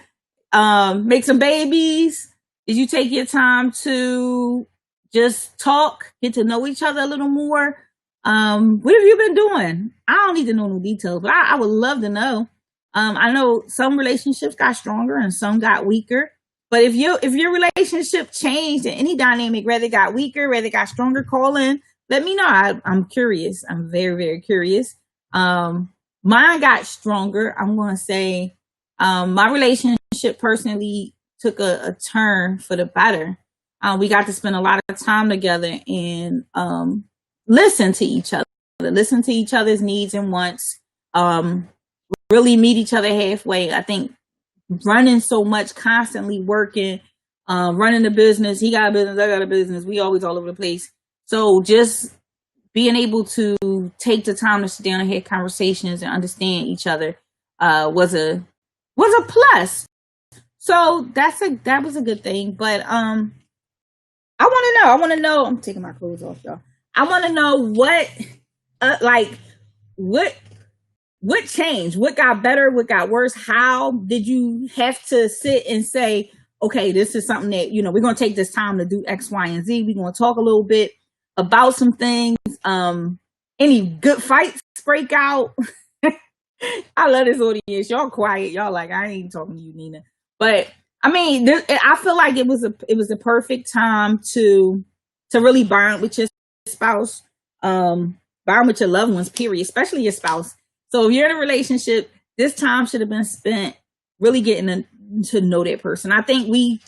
make some babies? Did you take your time to just talk, get to know each other a little more? What have you been doing? I don't need to know no details, but I would love to know. I know some relationships got stronger and some got weaker. But if your relationship changed and any dynamic, whether it got weaker, whether it got stronger, call in. Let me know. I'm curious. I'm very, very curious. Mine got stronger. I'm going to say my relationship personally took a turn for the better. We got to spend a lot of time together and listen to each other's needs and wants, really meet each other halfway. I think running so much, constantly working, running the business, he got a business, I got a business, we always all over the place. So just being able to take the time to sit down and have conversations and understand each other was a plus. So that was a good thing. But I want to know, I'm taking my clothes off, y'all. I want to know what changed? What got better? What got worse? How did you have to sit and say, okay, this is something that, we're going to take this time to do X, Y, and Z. We're going to talk a little bit about some things. Any good fights break out? I love this audience. Y'all quiet. Y'all like, I ain't talking to you, Nina. But I mean, I feel like it was a perfect time to really bond with your spouse, bond with your loved ones, period, especially your spouse. So if you're in a relationship, this time should have been spent really getting to know that person. I think we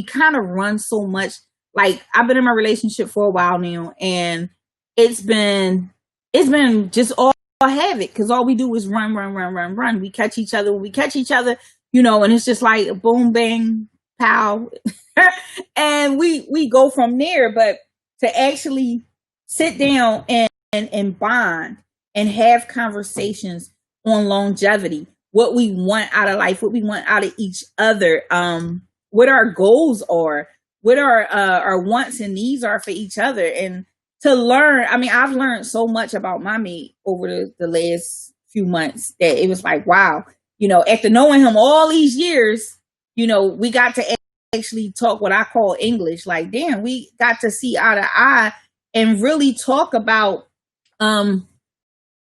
kind of run so much. Like, I've been in my relationship for a while now, and it's been just all havoc because all we do is run. We catch each other when we catch each other, and it's just like boom, bang, pow, and we go from there. But to actually sit down and bond and have conversations on longevity, what we want out of life, what we want out of each other, what our goals are, what our wants and needs are for each other. And to learn, I mean, I've learned so much about my mate over the last few months that it was like, wow, after knowing him all these years, we got to actually talk what I call English. Like, damn, we got to see eye to eye and really talk about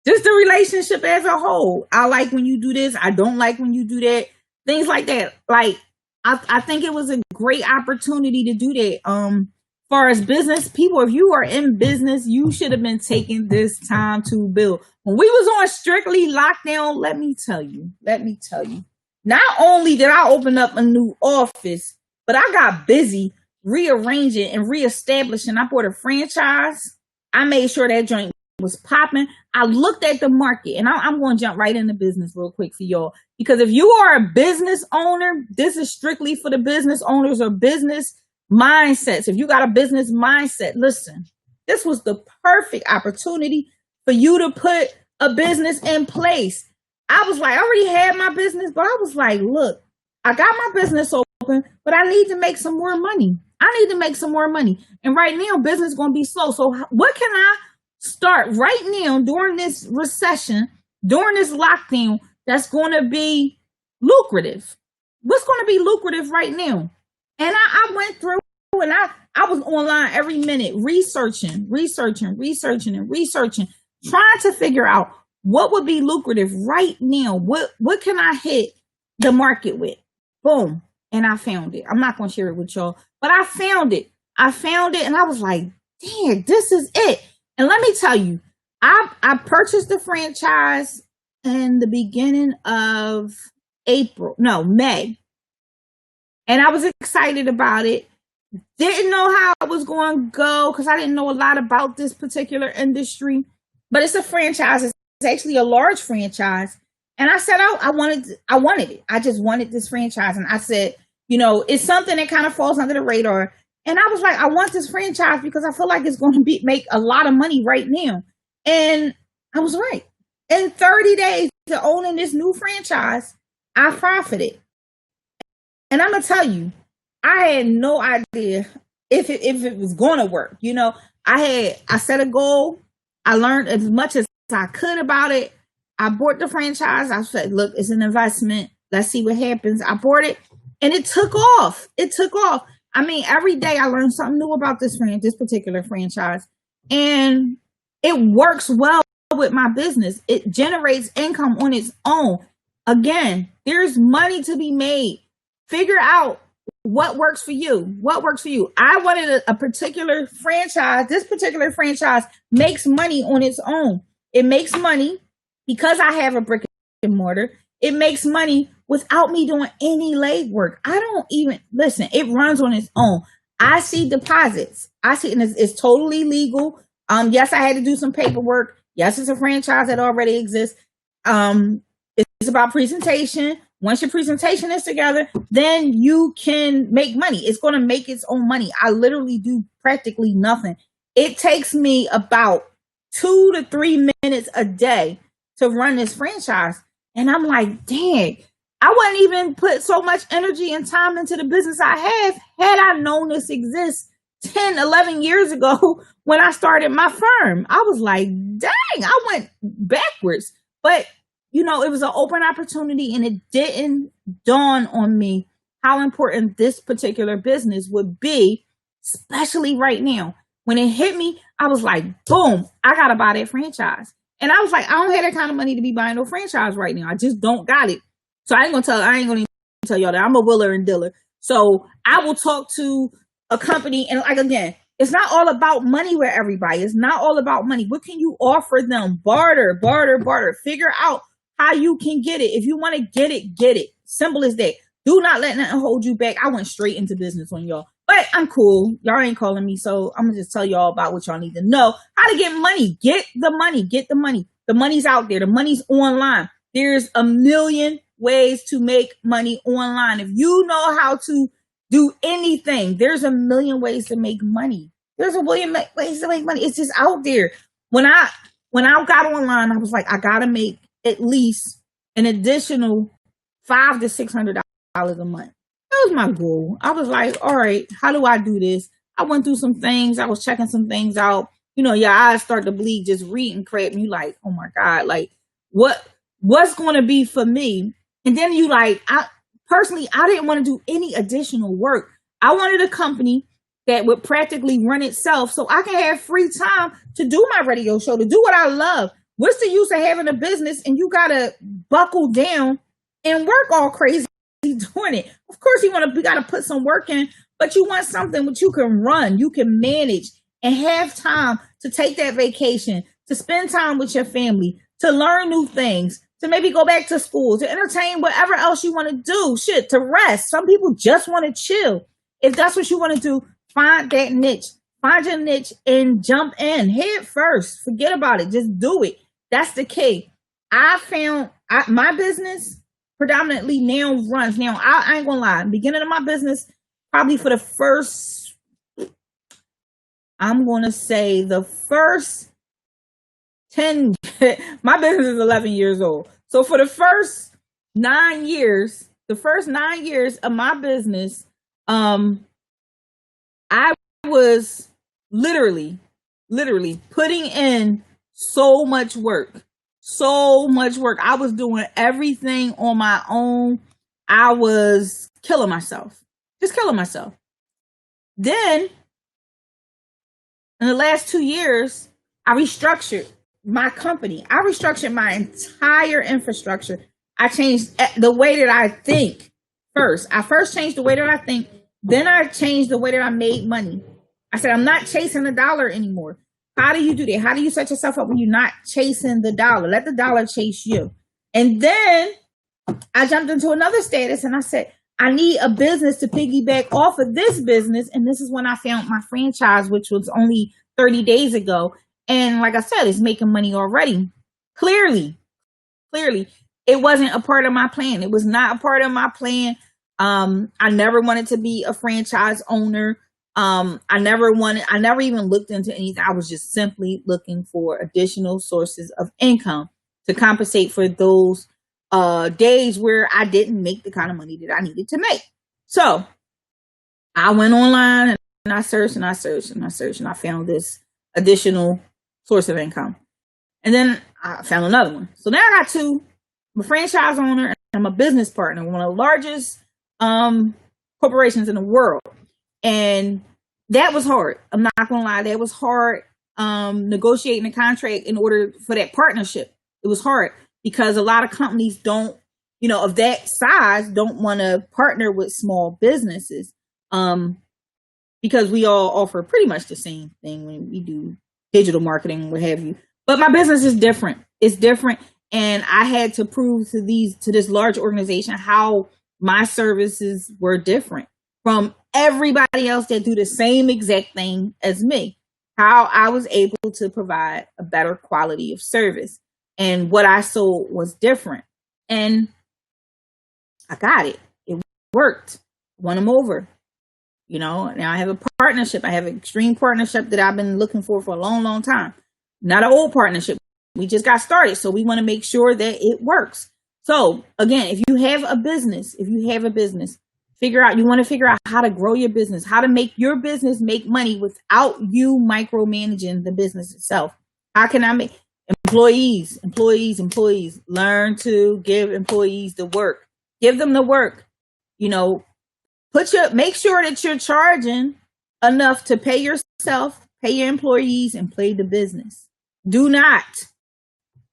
just the relationship as a whole. I like when you do this. I don't like when you do that. Things like that. Like, I think it was a great opportunity to do that. Far as business people, if you are in business, you should have been taking this time to build. When we was on strictly lockdown, let me tell you, not only did I open up a new office, but I got busy rearranging and reestablishing. I bought a franchise. I made sure that joint was popping. I looked at the market, and I'm going to jump right into business real quick for y'all, because if you are a business owner, this is strictly for the business owners or business mindsets. If you got a business mindset, listen, this was the perfect opportunity for you to put a business in place. I was like, I already had my business, but I was like, look, I got my business open, but I need to make some more money. And right now, business is going to be slow. So what can I start right now during this recession, during this lockdown, that's going to be lucrative? What's going to be lucrative right now? And I went through and I was online every minute researching, trying to figure out what would be lucrative right now. What can I hit the market with? Boom. And I found it. I'm not going to share it with y'all, but I found it. And I was like, dang, this is it. And let me tell you, I purchased the franchise in the beginning of May. And I was excited about it. Didn't know how it was going to go because I didn't know a lot about this particular industry. But it's a franchise. It's actually a large franchise. And I said, I wanted it. I just wanted this franchise. And I said, it's something that kind of falls under the radar. And I was like, I want this franchise because I feel like it's going to make a lot of money right now. And I was right. In 30 days, to owning this new franchise, I profited. And I'm gonna tell you, I had no idea if it was gonna work. I set a goal. I learned as much as I could about it. I bought the franchise. I said, look, it's an investment. Let's see what happens. I bought it and it took off. It took off. I mean, every day I learned something new about this particular franchise. And it works well with my business. It generates income on its own. Again, there's money to be made. Figure out what works for you. What works for you? I wanted a particular franchise. This particular franchise makes money on its own. It makes money because I have a brick and mortar. It makes money without me doing any legwork. I don't even listen. It runs on its own. I see deposits. I see, and it's totally legal. Yes, I had to do some paperwork. Yes, it's a franchise that already exists. It's about presentation. Once your presentation is together, then you can make money. It's going to make its own money. I literally do practically nothing. It takes me about 2 to 3 minutes a day to run this franchise. And I'm like, dang, I wouldn't even put so much energy and time into the business I have had I known this exists 10, 11 years ago when I started my firm. I was like, dang, I went backwards. But it was an open opportunity, and it didn't dawn on me how important this particular business would be, especially right now. When it hit me, I was like, boom, I got to buy that franchise. And I was like, I don't have that kind of money to be buying no franchise right now. I just don't got it. So I ain't going to tell y'all that I'm a willer and dealer. So I will talk to a company, and like, again, it's not all about money with everybody. It's not all about money. What can you offer them? Barter, barter, barter. Figure out how you can get it. If you want to get it, get it. Simple as that. Do not let nothing hold you back. I went straight into business on y'all. But I'm cool. Y'all ain't calling me, so I'm going to just tell y'all about what y'all need to know. How to get money. Get the money. Get the money. The money's out there. The money's online. There's a million ways to make money online. If you know how to do anything, there's a million ways to make money. There's a million ways to make money. It's just out there. When I got online, I was like, I got to make at least an additional $500 to $600 a month. That was my goal. I was like, all right, how do I do this? I went through some things. I was checking some things out. Your eyes start to bleed just reading crap. And you like, oh my God, like what's going to be for me? And then I didn't want to do any additional work. I wanted a company that would practically run itself so I can have free time to do my radio show, to do what I love. What's the use of having a business and you got to buckle down and work all crazy doing it? Of course, we got to put some work in, but you want something that you can run, you can manage, and have time to take that vacation, to spend time with your family, to learn new things, to maybe go back to school, to entertain whatever else you want to do, to rest. Some people just want to chill. If that's what you want to do, find that niche. Find your niche and jump in head first. Forget about it. Just do it. That's the key. I found my business predominantly now runs. Now, I ain't going to lie. Beginning of my business, probably for the first, I'm going to say the first 10, my business is 11 years old. So for the first 9 years of my business, I was literally putting in so much work. I was doing everything on my own. I was killing myself. Then in the last 2 years, I restructured my company. I restructured my entire infrastructure. I changed the way that I think first. I first changed the way that I think. Then I changed the way that I made money. I said, I'm not chasing the dollar anymore. How do you do that? How do you set yourself up when you're not chasing the dollar? Let the dollar chase you. And then I jumped into another status and I said, I need a business to piggyback off of this business. And this is when I found my franchise, which was only 30 days ago. And like I said, it's making money already. Clearly, it wasn't a part of my plan. It was not a part of my plan. I never wanted to be a franchise owner. I never even looked into anything. I was just simply looking for additional sources of income. to compensate for those days where I didn't make the kind of money that I needed to make. So I went online and I searched and I searched and I searched and I found this additional source of income. And then I found another one. So now I got two. I'm a franchise owner and I'm a business partner, one of the largest corporations in the world. And that was hard. I'm not going to lie. That was hard negotiating a contract in order for that partnership. It was hard because a lot of companies don't, of that size, don't want to partner with small businesses because we all offer pretty much the same thing when we do digital marketing, what have you. But my business is different. It's different. And I had to prove to this large organization how my services were different from everybody else that do the same exact thing as me, how I was able to provide a better quality of service and what I sold was different. And I got it. It worked. Won them over. Now I have a partnership. I have an extreme partnership that I've been looking for a long, long time. Not an old partnership. We just got started. So we want to make sure that it works. So again, if you have a business, you want to figure out how to grow your business, how to make your business make money without you micromanaging the business itself. How can I make employees, learn to give employees the work, give them the work, make sure that you're charging enough to pay yourself, pay your employees and play the business. Do not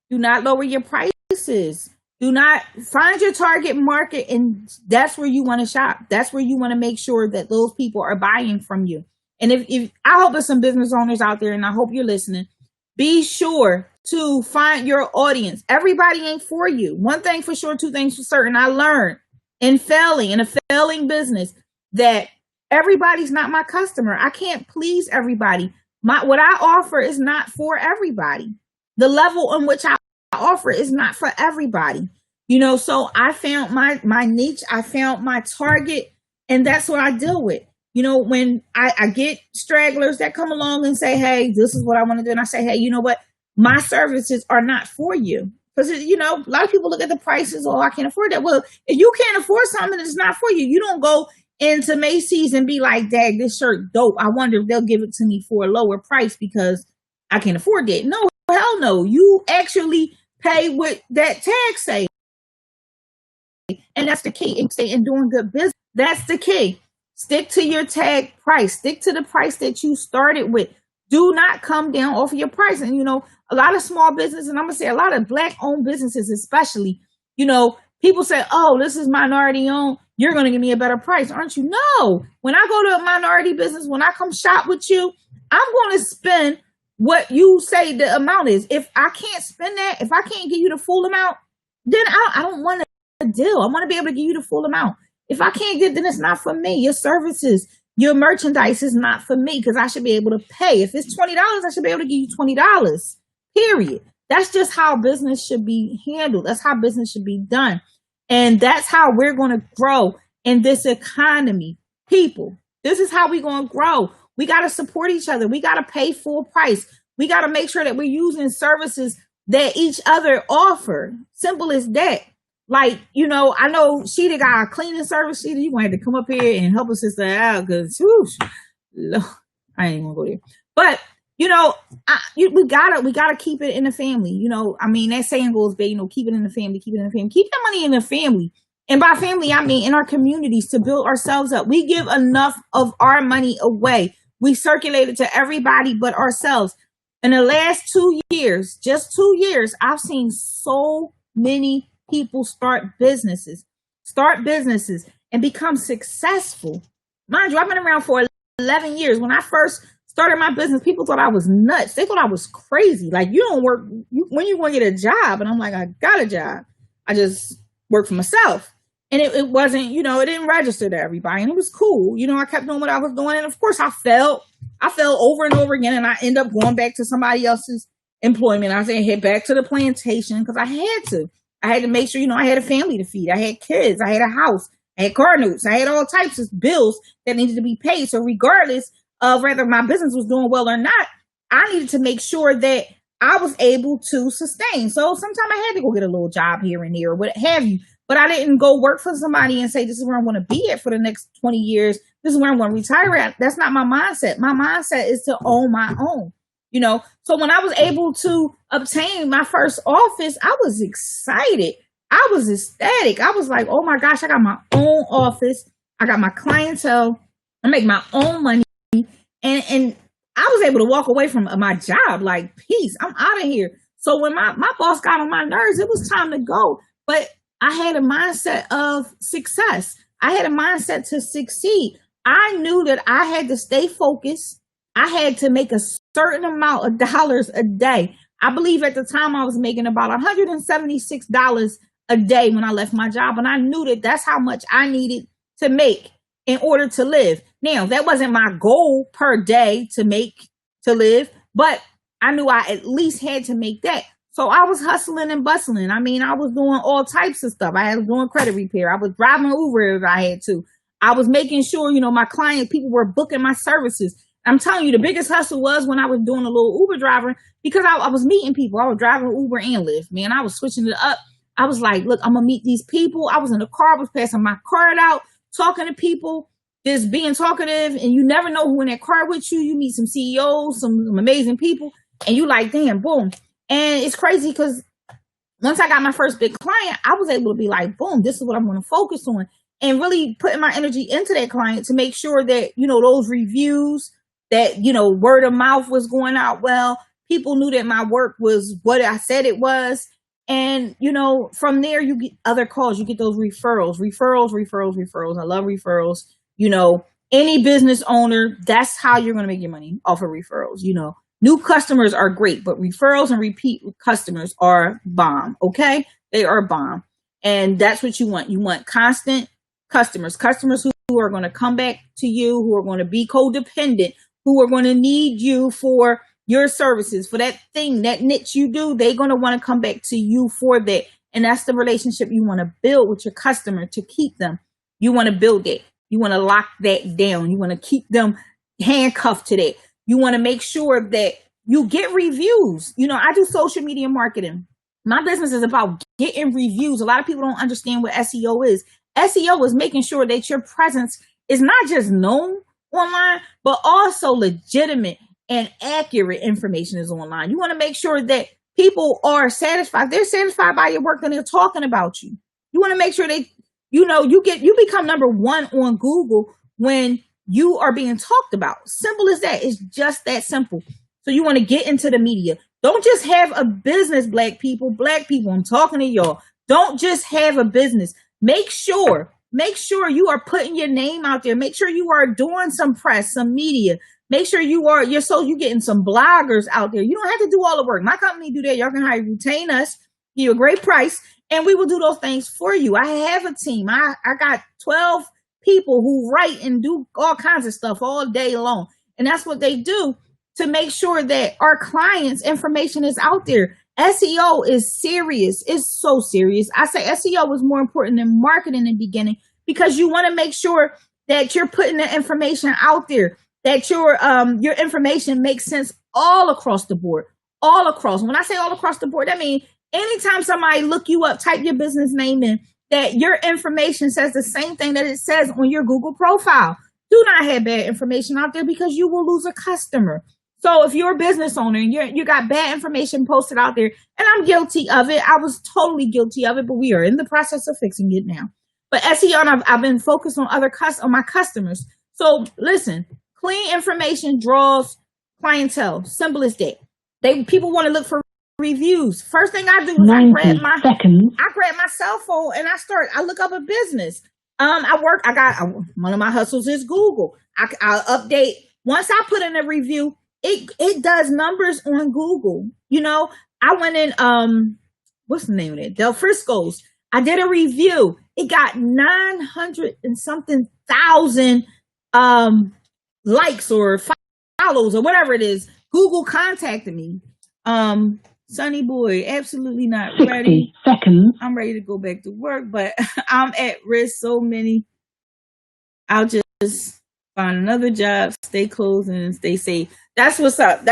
lower your prices. Do not find your target market, and that's where you want to shop. That's where you want to make sure that those people are buying from you. And if I hope there's some business owners out there, and I hope you're listening, be sure to find your audience. Everybody ain't for you. One thing for sure, two things for certain. I learned in a failing business that everybody's not my customer. I can't please everybody. What I offer is not for everybody. The level in which I offer is not for everybody. So I found my niche, I found my target, and that's what I deal with. When I get stragglers that come along and say, hey, this is what I want to do. And I say, hey, you know what? My services are not for you. Because, a lot of people look at the prices. Oh, I can't afford that. Well, if you can't afford something that's not for you, you don't go into Macy's and be like, dang, this shirt dope. I wonder if they'll give it to me for a lower price because I can't afford it. No, hell no. You actually pay what that tag say. And that's the key. And doing good business. That's the key. Stick to your tag price. Stick to the price that you started with. Do not come down off of your price. And, a lot of small businesses, and I'm going to say a lot of Black-owned businesses especially, people say, oh, this is minority-owned. You're going to give me a better price, aren't you? No. When I go to a minority business, when I come shop with you, I'm going to spend what you say the amount is. If I can't spend that, if I can't give you the full amount, then I don't want a deal. I want to be able to give you the full amount. If I can't get, then it's not for me. Your services, your merchandise is not for me because I should be able to pay. If it's $20, I should be able to give you $20, period. That's just how business should be handled. That's how business should be done. And that's how we're going to grow in this economy. People, this is how we're going to grow. We got to support each other. We got to pay full price. We got to make sure that we're using services that each other offer. Simple as that. Like, I know Sheeta got a cleaning service. Sheeta, you're going to have to come up here and help us sister out because, I ain't going to go there. But, we gotta keep it in the family. That saying goes, babe, keep it in the family, keep it in the family. Keep that money in the family. And by family, I mean in our communities to build ourselves up. We give enough of our money away. We circulate it to everybody but ourselves. In the last 2 years, just 2 years, I've seen so many people start businesses and become successful. Mind you, I've been around for 11 years. When I first started my business, people thought I was nuts. They thought I was crazy. Like, you don't work, when you going to get a job? And I'm like, I got a job. I just work for myself. And it wasn't, it didn't register to everybody. And it was cool. I kept doing what I was doing. And of course I fell over and over again. And I end up going back to somebody else's employment. I said, head back to the plantation because I had to. I had to make sure, I had a family to feed. I had kids. I had a house. I had car notes. I had all types of bills that needed to be paid. So regardless of whether my business was doing well or not, I needed to make sure that I was able to sustain. So sometimes I had to go get a little job here and there or what have you. But I didn't go work for somebody and say, this is where I want to be at for the next 20 years. This is where I'm going to retire at. That's not my mindset. My mindset is to own my own, you know? So when I was able to obtain my first office, I was excited. I was ecstatic. I was like, oh my gosh, I got my own office. I got my clientele. I make my own money. And I was able to walk away from my job like, peace, I'm out of here. So when my boss got on my nerves, it was time to go. But I had a mindset of success. I had a mindset to succeed. I knew that I had to stay focused. I had to make a certain amount of dollars a day. I believe at the time I was making about $176 a day when I left my job. And I knew that that's how much I needed to make in order to live. Now, that wasn't my goal per day to live, but I knew I at least had to make that. So I was hustling and bustling. I mean, I was doing all types of stuff. I was doing credit repair. I was driving Uber if I had to. I was making sure, my clients, people were booking my services. I'm telling you, the biggest hustle was when I was doing a little Uber driver because I was meeting people. I was driving Uber and Lyft, man. I was switching it up. I was like, look, I'm going to meet these people. I was in the car. I was passing my card out, talking to people, just being talkative. And you never know who in that car with you. You meet some CEOs, some amazing people. And you like, damn, boom. And it's crazy because once I got my first big client, I was able to be like, boom, this is what I'm going to focus on. And really putting my energy into that client to make sure that, those reviews, that, word of mouth was going out well. People knew that my work was what I said it was. And, from there, you get other calls. You get those referrals. I love referrals. Any business owner, that's how you're going to make your money, off of referrals. New customers are great, but referrals and repeat customers are bomb. Okay. They are bomb. And that's what you want. You want constant customers who are going to come back to you, who are going to be codependent, who are going to need you for your services, for that thing, that niche you do. They're going to want to come back to you for that. And that's the relationship you want to build with your customer to keep them. You want to build it. You want to lock that down. You want to keep them handcuffed to that. You want to make sure that you get reviews. I do social media marketing. My business is about getting reviews. A lot of people don't understand what SEO is. SEO is making sure that your presence is not just known online, but also legitimate and accurate information is online. You want to make sure that people are satisfied. They're satisfied by your work and they're talking about you. You want to make sure they, you become number one on Google when you are being talked about. Simple as that. It's just that simple. So you want to get into the media. Don't just have a business, black people, I'm talking to y'all. Don't just have a business. Make sure you are putting your name out there. Make sure you are doing some press, some media. Make sure you're getting some bloggers out there. You don't have to do all the work. My company do that. Y'all can retain us, give you a great price, and we will do those things for you. I have a team. I got 12 people who write and do all kinds of stuff all day long. And that's what they do to make sure that our clients' information is out there. SEO is serious. It's so serious. I say SEO is more important than marketing in the beginning because you want to make sure that you're putting the information out there, that your information makes sense all across the board, all across. When I say all across the board, that means anytime somebody look you up, type your business name in, that your information says the same thing that it says on your Google profile. Do not have bad information out there because you will lose a customer. So if you're a business owner and you got bad information posted out there, and I'm guilty of it, I was totally guilty of it, but we are in the process of fixing it now. But SEO, and I've been focused on on my customers. So listen, clean information draws clientele. Simple as that. People want to look for reviews. First thing I do is I grab my cell phone and I look up a business. One of my hustles is Google. I'll update. Once I put in a review, it does numbers on Google. I went in, what's the name of it? Del Frisco's. I did a review. It got 900 and something thousand likes or follows or whatever it is. Google contacted me. Sonny boy, absolutely not 60 ready. seconds. I'm ready to go back to work, but I'm at risk so many. I'll just find another job, stay closed, and stay safe. That's what's up.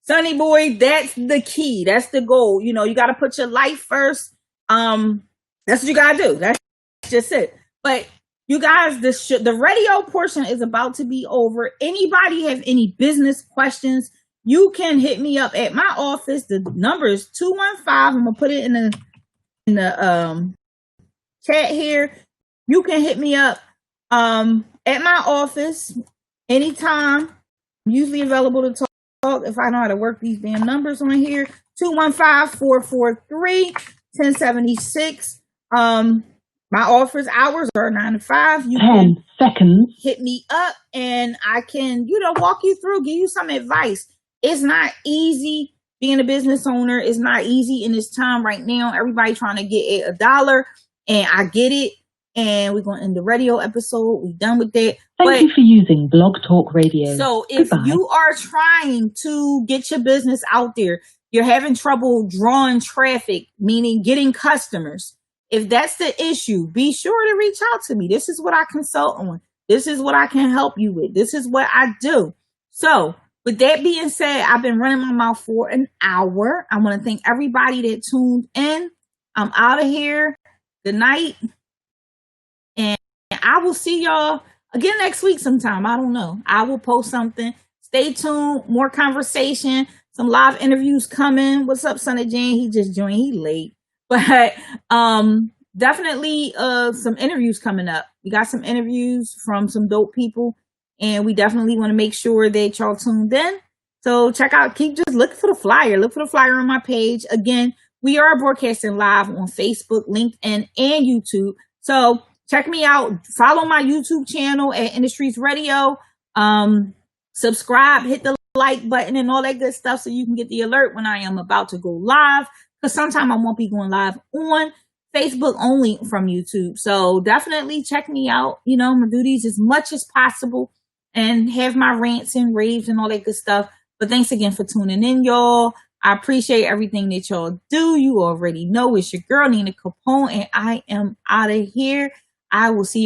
Sonny boy, that's the key. That's the goal. You know, you got to put your life first. That's what you got to do. That's just it. But you guys, the radio portion is about to be over. Anybody have any business questions? You can hit me up at my office. The number is 215. I'm gonna put it in the chat here. You can hit me up at my office anytime. I'm usually available to talk if I know how to work these damn numbers on here. 215-443-1076. My office hours are 9 to 5. You 10 seconds. Hit me up and I can, walk you through, give you some advice. It's not easy being a business owner. It's not easy in this time right now. Everybody trying to get $1, and I get it. And we're going to end the radio episode. We're done with that. Thank you for using Blog Talk Radio. So if you are trying to get your business out there, you're having trouble drawing traffic, meaning getting customers. If that's the issue, be sure to reach out to me. This is what I consult on. This is what I can help you with. This is what I do. So with that being said, I've been running my mouth for an hour. I want to thank everybody that tuned in. I'm out of here. Good night. And I will see y'all again next week sometime. I don't know. I will post something. Stay tuned. More conversation. Some live interviews coming. What's up, Sonny Jane? He just joined. He late. But definitely some interviews coming up. We got some interviews from some dope people. And we definitely want to make sure that y'all tuned in. So check out, just look for the flyer. Look for the flyer on my page. Again, we are broadcasting live on Facebook, LinkedIn, and YouTube. So check me out. Follow my YouTube channel at Industries Radio. Subscribe, hit the like button and all that good stuff so you can get the alert when I am about to go live. Because sometime I won't be going live on Facebook, only from YouTube. So definitely check me out. I'm going to do these as much as possible and have my rants and raves and all that good stuff. But thanks again for tuning in, y'all. I appreciate everything that y'all do. You already know it's your girl, Nina Capone, and I am out of here. I will see you.